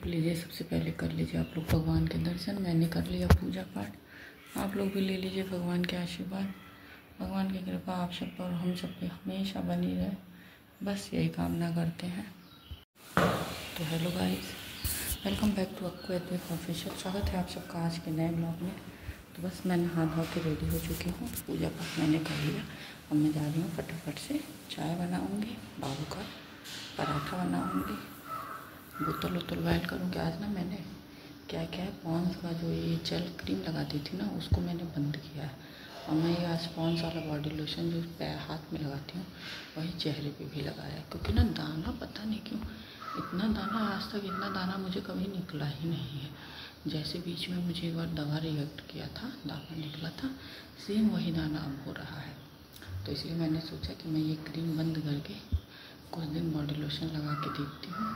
लीजिए, सबसे पहले कर लीजिए आप लोग भगवान के दर्शन। मैंने कर लिया पूजा पाठ, आप लोग भी ले लीजिए भगवान के आशीर्वाद। भगवान की कृपा आप सब पर, हम सब पे हमेशा बनी रहे, बस यही कामना करते हैं। तो hello guys, welcome back to Aquatic Official. स्वागत है आप सबका आज के नए ब्लॉग में। तो बस मैंने हाथ धो के रेडी हो चुकी हूँ, पूजा पाठ मैंने कर लिया। अब मैं जा रही हूँ फटाफट से चाय बनाऊँगी, बाबू का पराठा बनाऊँगी, बोतल वोतल वाइल करूँगी। आज ना मैंने क्या क्या है, पॉन्स का जो ये जेल क्रीम लगाती थी ना, उसको मैंने बंद किया है। और मैं ये आज पॉन्स वाला बॉडी लोशन जो पैर हाथ में लगाती हूँ वही चेहरे पे भी लगाया, क्योंकि ना दाना पता नहीं क्यों इतना दाना, आज तक इतना दाना मुझे कभी निकला ही नहीं है। जैसे बीच में मुझे एक बार दवा रिएक्ट किया था, दाना निकला था, सेम वही दाना अब हो रहा है। तो इसलिए मैंने सोचा कि मैं ये क्रीम बंद करके कुछ दिन बॉडी लोशन लगा के देखती हूँ।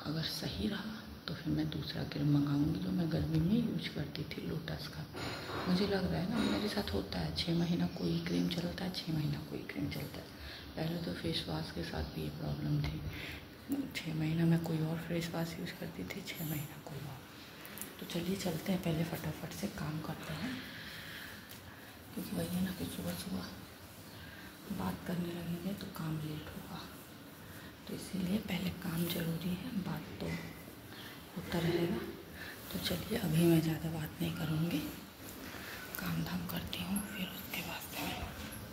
अगर सही रहा तो फिर मैं दूसरा क्रीम मंगाऊंगी जो मैं गर्मी में यूज करती थी, लोटस का। मुझे लग रहा है ना, मेरे साथ होता है 6 महीना कोई क्रीम चलता है, 6 महीना कोई क्रीम चलता है। पहले तो फेस वॉश के साथ भी ये प्रॉब्लम थी, 6 महीना मैं कोई और फेस वॉश यूज़ करती थी, 6 महीना कोई और। तो चलिए चलते हैं, पहले फटाफट से काम करते हैं, क्योंकि वही है ना कि सुबह सुबह बात करने लगेंगे तो काम लेट होगा। तो इसीलिए पहले काम ज़रूरी है, बात तो होता रहेगा। तो चलिए अभी मैं ज़्यादा बात नहीं करूँगी, काम धाम करती हूँ, फिर उसके बाद मैं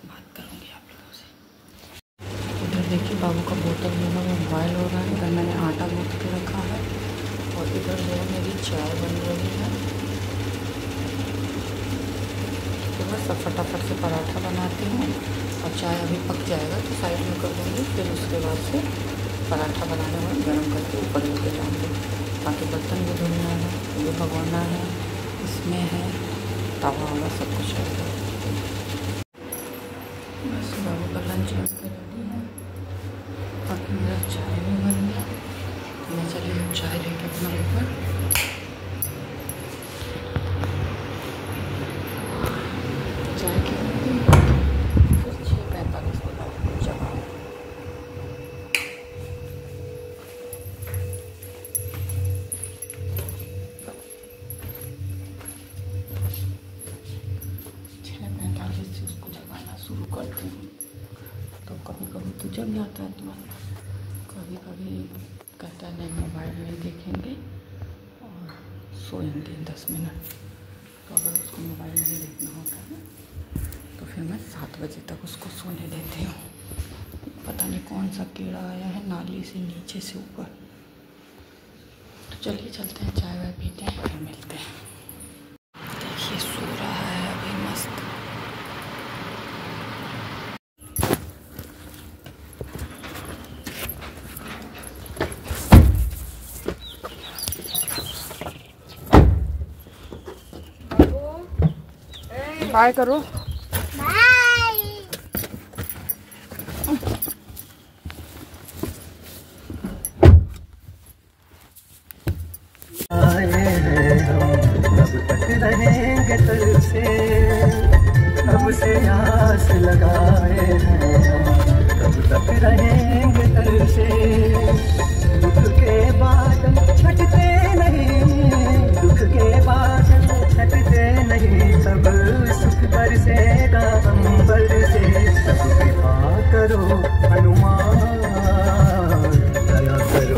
बात करूँगी आप लोगों से। इधर देखिए बाबू का बोतल जो है वो बॉयल हो रहा है, इधर मैंने आटा गूँथ के रखा है और इधर जो है मेरी चाय बन रही है। तो बस अब फटाफट से पराठा बनाती हूँ और चाय अभी पक जाएगा तो साइड में कर दूँगी, फिर उसके बाद से पराठा बनाने में गर्म करके ऊपर लेके जाऊँगी। बाकी बर्तन भी धुलना है, ये भगवाना है, इसमें है तवा वाला सब कुछ है। बस बाबू का लंच बनकर रेडी है, बाकी मेरा चाय भी बन गया। मैं चली हूँ चाय लेके अपना ऊपर। चाय की 6:45 के बाद जब उसको जगाना शुरू करती हूँ। तो कभी कभी तो जग जाता है तुरंत, कभी कभी कहता है नहीं मोबाइल नहीं देखेंगे और सोएंगे 10 मिनट। तो अगर उसको मोबाइल नहीं देखना होता है तो फिर मैं 7 बजे तक उसको सोने देती हूँ। पता नहीं कौन सा कीड़ा आया है नाली से नीचे से ऊपर। तो चलिए चलते हैं, चाय वाय पीते हैं, फिर मिलते हैं। देखिए सो रहा है अभी मस्त। बाय करो, बाय। आए हैं हम, कब तक रहेंगे तुझसे, कब से आस लगाए हैं हम, कब तक रहेंगे तुझसे। दुख के बादल छटते नहीं, दुख के बादल छटते नहीं, सब सुख बरसेगा अंबर से। सब कृपा करो हनुमान, दया करो।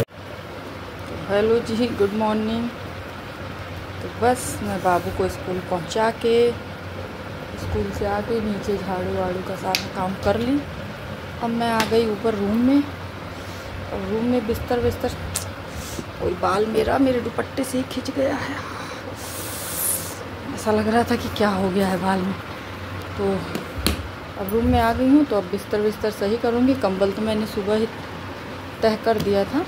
हेलो जी, गुड मॉर्निंग। तो बस मैं बाबू को स्कूल पहुंचा के, स्कूल से आके नीचे झाड़ू वाड़ू का सारा काम कर ली। अब मैं आ गई ऊपर रूम में, और रूम में बिस्तर कोई बाल मेरे दुपट्टे से ही खिंच गया है। ऐसा लग रहा था कि क्या हो गया है बाल में। तो अब रूम में आ गई हूँ, तो अब बिस्तर सही करूँगी। कंबल तो मैंने सुबह ही तह कर दिया था,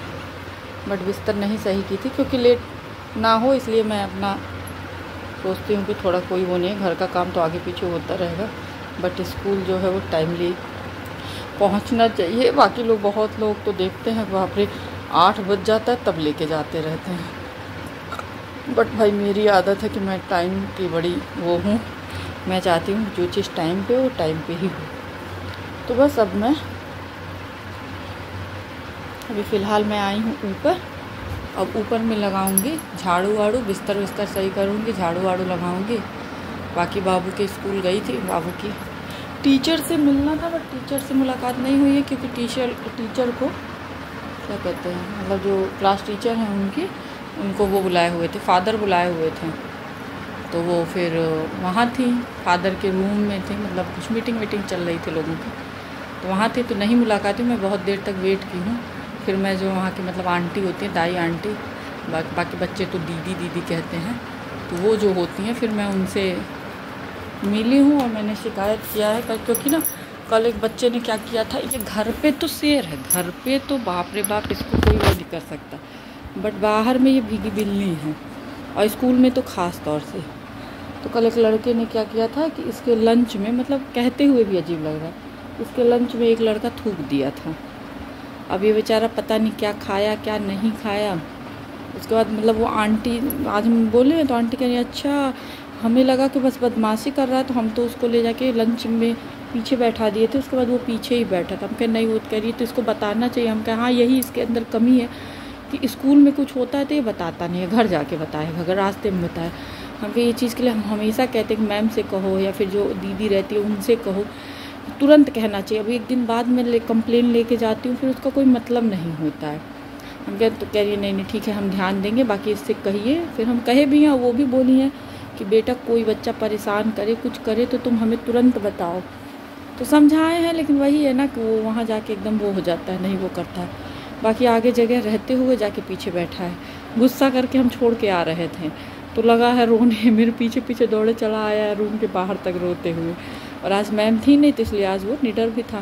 बट बिस्तर नहीं सही की थी क्योंकि लेट ना हो, इसलिए मैं अपना सोचती हूँ कि थोड़ा कोई वो नहीं है, घर का काम तो आगे पीछे होता रहेगा, बट स्कूल जो है वो टाइमली पहुँचना चाहिए। बाकी लोग, बहुत लोग तो देखते हैं बाप रे 8 बज जाता है तब लेके जाते रहते हैं, बट भाई मेरी आदत है कि मैं टाइम की बड़ी वो हूँ। मैं चाहती हूँ जो चीज़ टाइम पे हो टाइम पे ही हो। तो बस अब मैं अभी फ़िलहाल मैं आई हूँ ऊपर अब ऊपर में लगाऊंगी झाड़ू वाड़ू, बिस्तर विस्तर सही करूँगी, झाड़ू वाड़ू लगाऊंगी। बाकी बाबू के स्कूल गई थी, बाबू की टीचर से मिलना था बट टीचर से मुलाकात नहीं हुई है क्योंकि टीचर को क्या कहते हैं, मतलब जो क्लास टीचर हैं उनको वो बुलाए हुए थे, फादर बुलाए हुए थे। तो वो फिर वहाँ थी, फादर के रूम में थी, मतलब कुछ मीटिंग चल रही थी लोगों की, तो वहाँ थी, तो नहीं मुलाकात हुई। मैं बहुत देर तक वेट की हूँ। फिर मैं जो वहाँ की मतलब आंटी होती हैं, दाई आंटी, बाकी बच्चे तो दीदी कहते हैं, तो वो जो होती हैं फिर मैं उनसे मिली हूँ और मैंने शिकायत किया है। क्योंकि ना कल एक बच्चे ने क्या किया था, ये घर पे तो शेर है, घर पे तो बाप रे बाप इसको कोई वो नहीं कर सकता, बट बाहर में ये भीगी बिल्ली है और स्कूल में तो ख़ास तौर से। तो कल एक लड़के ने क्या किया था कि इसके लंच में, मतलब कहते हुए भी अजीब लग रहा है, इसके लंच में एक लड़का थूक दिया था। अब ये बेचारा पता नहीं क्या खाया क्या नहीं खाया। उसके बाद मतलब वो आंटी, आज हम बोले तो आंटी कह रही अच्छा, हमें लगा कि बस बदमाशी कर रहा है, तो हम तो उसको ले जाके लंच में पीछे बैठा दिए थे। उसके बाद वो पीछे ही बैठा था। हम कह नहीं, वो कह रही तो इसको बताना चाहिए। हम कह हाँ, यही इसके अंदर कमी है कि स्कूल में कुछ होता है तो ये बताता नहीं है, घर जाके बताएगा, अगर रास्ते में बताए। हम कह ये चीज़ के लिए हम हमेशा कहते हैं कि मैम से कहो या फिर जो दीदी रहती है उनसे कहो, तुरंत कहना चाहिए। अब एक दिन बाद में कंप्लेन लेके जाती हूँ, फिर उसका कोई मतलब नहीं होता है। हम कह तो कह रही है नहीं ठीक है, हम ध्यान देंगे, बाकी इससे कहिए। फिर हम कहे भी हैं, वो भी बोली हैं कि बेटा कोई बच्चा परेशान करे कुछ करे तो तुम हमें तुरंत बताओ। तो समझाए हैं, लेकिन वही है ना कि वो वहाँ जाके एकदम वो हो जाता है, नहीं वो करता है। बाकी आगे जगह रहते हुए जाके पीछे बैठा है। गुस्सा करके हम छोड़ के आ रहे थे तो लगा है रोने, मेरे पीछे दौड़े चला आया है रूम के बाहर तक रोते हुए। और आज मैम थी नहीं तो इसलिए आज वो निडर भी था।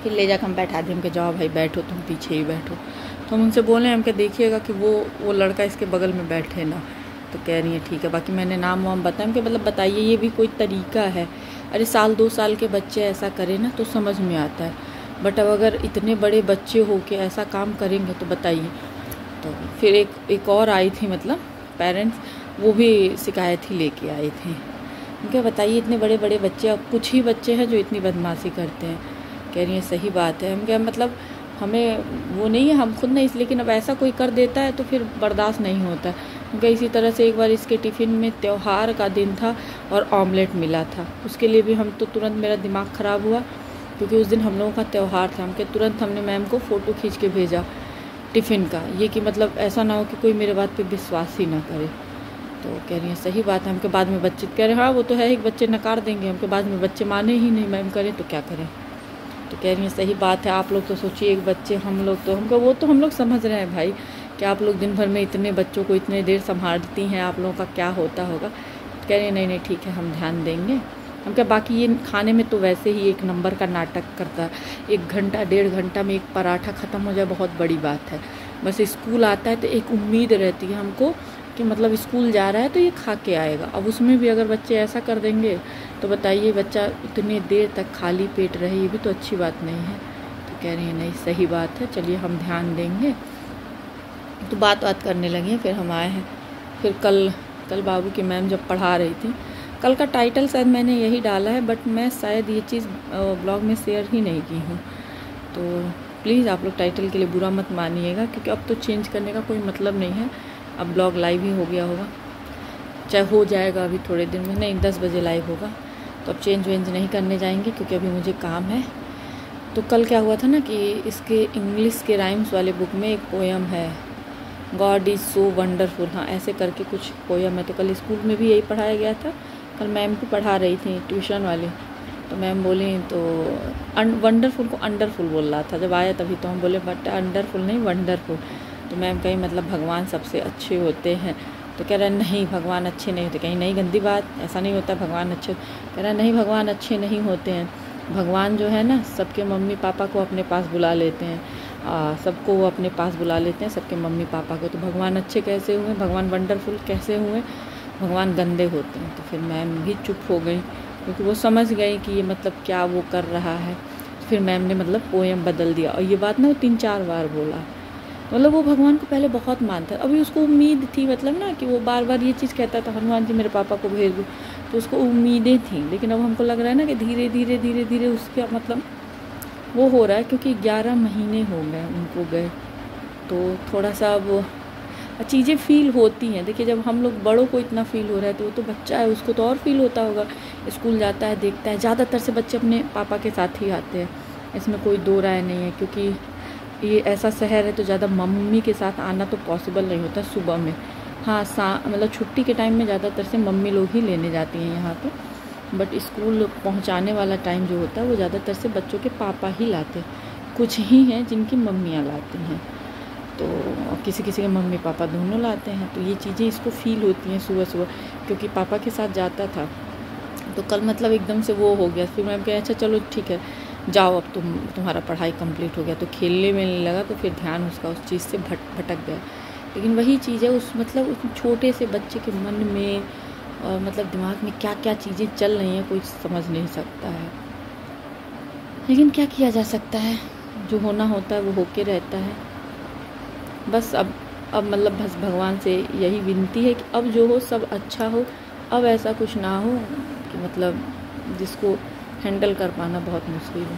फिर ले जाकर हम बैठा दिए, हम के जाओ भाई बैठो, तुम पीछे ही बैठो। तो हम उनसे बोले, हम के देखिएगा कि वो लड़का इसके बगल में बैठे ना। तो कह रही है ठीक है। बाकी मैंने नाम वाम बताया कि मतलब बताइए ये भी कोई तरीका है? अरे 1-2 साल के बच्चे ऐसा करें ना तो समझ में आता है, बट अब अगर इतने बड़े बच्चे हो के ऐसा काम करेंगे तो बताइए। तो फिर एक और आई थी, मतलब पेरेंट्स, वो भी शिकायत ही लेके आई थी। उनके बताइए इतने बड़े बड़े बच्चे, अब कुछ ही बच्चे हैं जो इतनी बदमाशी करते हैं। कह रही है सही बात है। हम क्या मतलब हमें वो नहीं है, हम खुद नहीं, लेकिन अब ऐसा कोई कर देता है तो फिर बर्दाश्त नहीं होता। क्योंकि इसी तरह से एक बार इसके टिफ़िन में त्यौहार का दिन था और ऑमलेट मिला था, उसके लिए भी हम तो तुरंत मेरा दिमाग ख़राब हुआ क्योंकि उस दिन हम लोगों का त्यौहार था। हमके तुरंत हमने मैम को फ़ोटो खींच के भेजा टिफ़िन का, ये कि मतलब ऐसा ना हो कि कोई मेरे बात पे विश्वास ही ना करे। तो कह रही हैं सही बात है। हमके बाद में बच्चे कह रहे हाँ वो तो है ही, बच्चे नकार देंगे। हमके बाद में बच्चे माने ही नहीं, मैम करें तो क्या करें। तो कह रही हैं सही बात है, आप लोग तो सोचिए एक बच्चे, हम लोग तो हमको वो तो हम लोग समझ रहे हैं भाई कि आप लोग दिन भर में इतने बच्चों को इतने देर संभालती हैं, आप लोगों का क्या होता होगा। कह रही है नहीं ठीक है, हम ध्यान देंगे। हम क्या, बाकी ये खाने में तो वैसे ही एक नंबर का नाटक करता है। 1 घंटा 1.5 घंटा में एक पराठा ख़त्म हो जाए बहुत बड़ी बात है। बस स्कूल आता है तो एक उम्मीद रहती है हमको कि मतलब स्कूल जा रहा है तो ये खा के आएगा। अब उसमें भी अगर बच्चे ऐसा कर देंगे तो बताइए बच्चा इतनी देर तक खाली पेट रहे, ये भी तो अच्छी बात नहीं है। तो कह रही है नहीं सही बात है, चलिए हम ध्यान देंगे। तो बात करने लगी हैं। फिर हम आए हैं। फिर कल बाबू की मैम जब पढ़ा रही थी, कल का टाइटल शायद मैंने यही डाला है बट मैं शायद ये चीज़ ब्लॉग में शेयर ही नहीं की हूँ। तो प्लीज़ आप लोग टाइटल के लिए बुरा मत मानिएगा क्योंकि अब तो चेंज करने का कोई मतलब नहीं है। अब ब्लॉग लाइव ही हो गया होगा, चाहे हो जाएगा अभी थोड़े दिन में, नहीं 10 बजे लाइव होगा। तो अब चेंज वेंज नहीं करने जाएंगे क्योंकि अभी मुझे काम है। तो कल क्या हुआ था ना कि इसके इंग्लिश के राइम्स वाले बुक में एक पोएम है, गॉड इज़ सो वंडरफुल, हाँ ऐसे करके कुछ पोएम है। तो कल स्कूल में भी यही पढ़ाया गया था। कल मैम भी पढ़ा रही थी ट्यूशन वाली, तो मैम बोली तो वंडरफुल को अंडरफुल बोल रहा था जब आया, तभी तो हम बोले बट अंडरफुल नहीं वंडरफुल। तो मैम कहीं मतलब भगवान सबसे अच्छे होते हैं। तो कह रहा नहीं भगवान अच्छे नहीं होते। कहीं नहीं, गंदी बात, ऐसा नहीं होता भगवान अच्छे। कह रहा नहीं भगवान अच्छे नहीं होते हैं, भगवान जो है ना सबके मम्मी पापा को अपने पास बुला लेते हैं, सबको वो अपने पास बुला लेते हैं, सबके मम्मी पापा को। तो भगवान अच्छे कैसे हुए, भगवान वंडरफुल कैसे हुए, भगवान गंदे होते हैं। तो फिर मैम भी चुप हो गई क्योंकि वो समझ गई कि ये मतलब क्या वो कर रहा है। फिर मैम ने मतलब पोएम बदल दिया और ये बात ना वो 3-4 बार बोला। मतलब वो भगवान को पहले बहुत मानता है, अभी उसको उम्मीद थी मतलब ना कि वो बार बार ये चीज़ कहता था हनुमान जी मेरे पापा को भेज दो, तो उसको उम्मीदें थी। लेकिन अब हमको लग रहा है ना कि धीरे धीरे उसका मतलब वो हो रहा है क्योंकि 11 महीने हो गए उनको गए, तो थोड़ा सा अब चीज़ें फ़ील होती हैं। देखिए जब हम लोग बड़ों को इतना फ़ील हो रहा है तो वो तो बच्चा है, उसको तो और फ़ील होता होगा। स्कूल जाता है, देखता है, ज़्यादातर से बच्चे अपने पापा के साथ ही आते हैं, इसमें कोई दो राय नहीं है, क्योंकि ये ऐसा शहर है तो ज़्यादा मम्मी के साथ आना तो पॉसिबल नहीं होता सुबह में। हाँ, मतलब छुट्टी के टाइम में ज़्यादातर से मम्मी लोग ही लेने जाती हैं यहाँ पे, बट स्कूल पहुँचाने वाला टाइम जो होता है वो ज़्यादातर से बच्चों के पापा ही लाते हैं। कुछ ही हैं जिनकी मम्मियाँ लाती हैं, तो किसी किसी के मम्मी पापा दोनों लाते हैं। तो ये चीज़ें इसको फ़ील होती हैं सुबह सुबह, क्योंकि पापा के साथ जाता था तो कल मतलब एकदम से वो हो गया। फिर मैं कहा अच्छा चलो ठीक है जाओ, अब तुम्हारा पढ़ाई कंप्लीट हो गया, तो खेलने में नहीं लगा, तो फिर ध्यान उसका उस चीज़ से भटक गया। लेकिन वही चीज़ है उस मतलब उस छोटे से बच्चे के मन में और मतलब दिमाग में क्या क्या चीज़ें चल रही हैं कोई समझ नहीं सकता है। लेकिन क्या किया जा सकता है, जो होना होता है वो होके रहता है। बस अब मतलब बस भगवान से यही विनती है कि अब जो हो सब अच्छा हो, अब ऐसा कुछ ना हो कि मतलब जिसको हैंडल कर पाना बहुत मुश्किल है।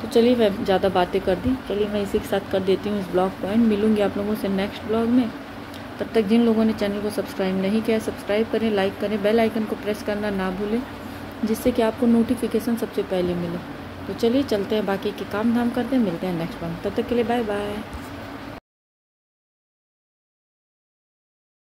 तो चलिए मैं ज़्यादा बातें कर दी, चलिए मैं इसी के साथ कर देती हूँ इस ब्लॉग को एंड। मिलूँगी आप लोगों से नेक्स्ट ब्लॉग में। तब तक जिन लोगों ने चैनल को सब्सक्राइब नहीं किया सब्सक्राइब करें, लाइक करें, बेल आइकन को प्रेस करना ना भूलें, जिससे कि आपको नोटिफिकेशन सबसे पहले मिले। तो चलिए चलते हैं, बाकी के काम धाम करते हैं, मिलते हैं नेक्स्ट ब्लॉग। तब तक के लिए बाय बाय।